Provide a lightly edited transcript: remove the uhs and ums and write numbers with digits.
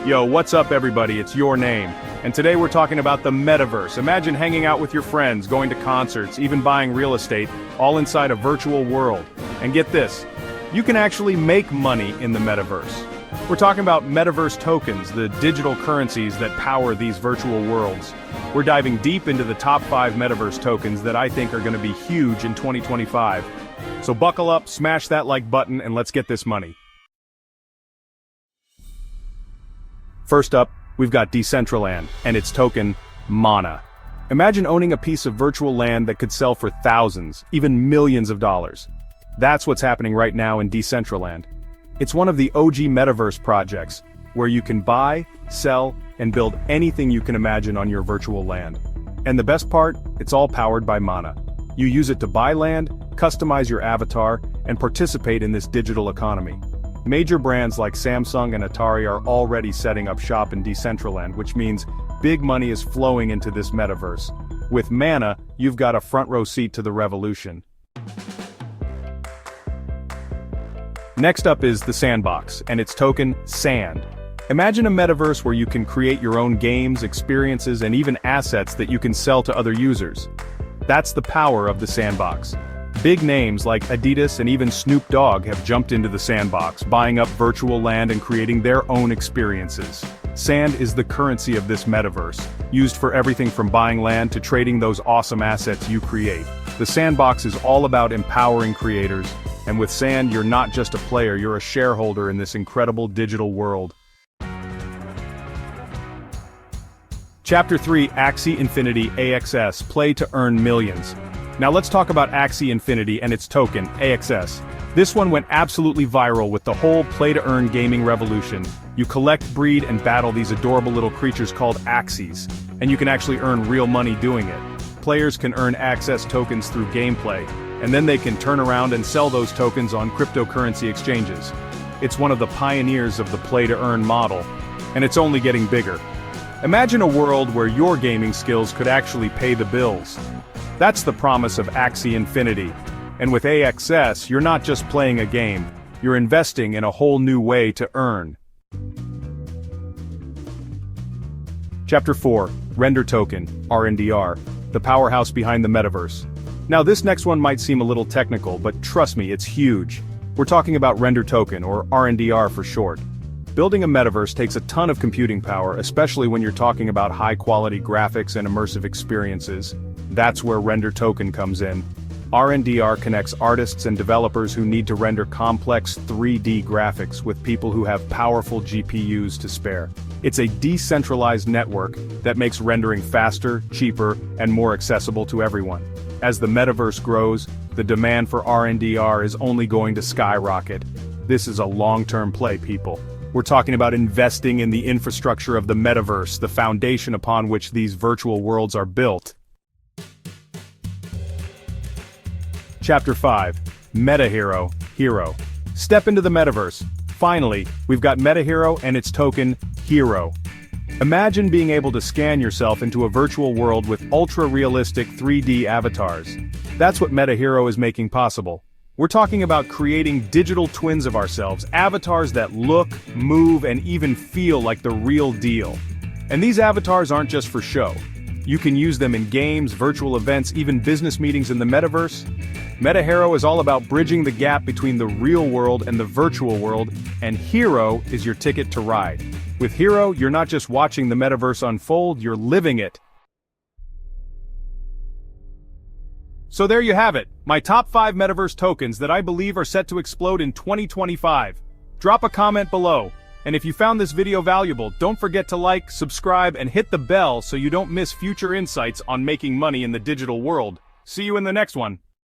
Yo, what's up everybody, it's Your Name. And today we're talking about the Metaverse. Imagine hanging out with your friends, going to concerts, even buying real estate, all inside a virtual world. And get this, you can actually make money in the Metaverse. We're talking about Metaverse tokens, the digital currencies that power these virtual worlds. We're diving deep into the top 5 Metaverse tokens that I think are going to be huge in 2025. So buckle up, smash that like button, and let's get this money. First up, we've got Decentraland, and its token, Mana. Imagine owning a piece of virtual land that could sell for thousands, even millions of dollars. That's what's happening right now in Decentraland. It's one of the OG Metaverse projects, where you can buy, sell, and build anything you can imagine on your virtual land. And the best part, it's all powered by Mana. You use it to buy land, customize your avatar, and participate in this digital economy. Major brands like Samsung and Atari are already setting up shop in Decentraland, which means big money is flowing into this metaverse. With Mana, you've got a front row seat to the revolution. Next up is the Sandbox, and its token, Sand. Imagine a metaverse where you can create your own games, experiences, and even assets that you can sell to other users. That's the power of the Sandbox. Big names like Adidas and even Snoop Dogg have jumped into the Sandbox, buying up virtual land and creating their own experiences. Sand is the currency of this metaverse, used for everything from buying land to trading those awesome assets you create. The Sandbox is all about empowering creators, and with Sand you're not just a player, you're a shareholder in this incredible digital world. Chapter 3, Axie Infinity AXS, play to earn millions. Now let's talk about Axie Infinity and its token, AXS. This one went absolutely viral with the whole play-to-earn gaming revolution. You collect, breed, and battle these adorable little creatures called Axies, and you can actually earn real money doing it. Players can earn AXS tokens through gameplay, and then they can turn around and sell those tokens on cryptocurrency exchanges. It's one of the pioneers of the play-to-earn model, and it's only getting bigger. Imagine a world where your gaming skills could actually pay the bills. That's the promise of Axie Infinity. And with AXS, you're not just playing a game, you're investing in a whole new way to earn. Chapter 4, Render Token, RNDR, the powerhouse behind the Metaverse. Now this next one might seem a little technical, but trust me, it's huge. We're talking about Render Token, or RNDR for short. Building a metaverse takes a ton of computing power, especially when you're talking about high-quality graphics and immersive experiences. That's where Render Token comes in. RNDR connects artists and developers who need to render complex 3D graphics with people who have powerful GPUs to spare. It's a decentralized network that makes rendering faster, cheaper, and more accessible to everyone. As the metaverse grows, the demand for RNDR is only going to skyrocket. This is a long-term play, people. We're talking about investing in the infrastructure of the metaverse, the foundation upon which these virtual worlds are built. Chapter 5, Meta Hero, Hero. Step into the metaverse. Finally, we've got Meta Hero and its token, Hero. Imagine being able to scan yourself into a virtual world with ultra-realistic 3D avatars. That's what Meta Hero is making possible. We're talking about creating digital twins of ourselves, avatars that look, move, and even feel like the real deal. And these avatars aren't just for show. You can use them in games, virtual events, even business meetings in the metaverse. Meta Hero is all about bridging the gap between the real world and the virtual world, and Hero is your ticket to ride. With Hero, you're not just watching the metaverse unfold, you're living it. So there you have it, my top 5 Metaverse tokens that I believe are set to explode in 2025. Drop a comment below, and if you found this video valuable, don't forget to like, subscribe, and hit the bell so you don't miss future insights on making money in the digital world. See you in the next one.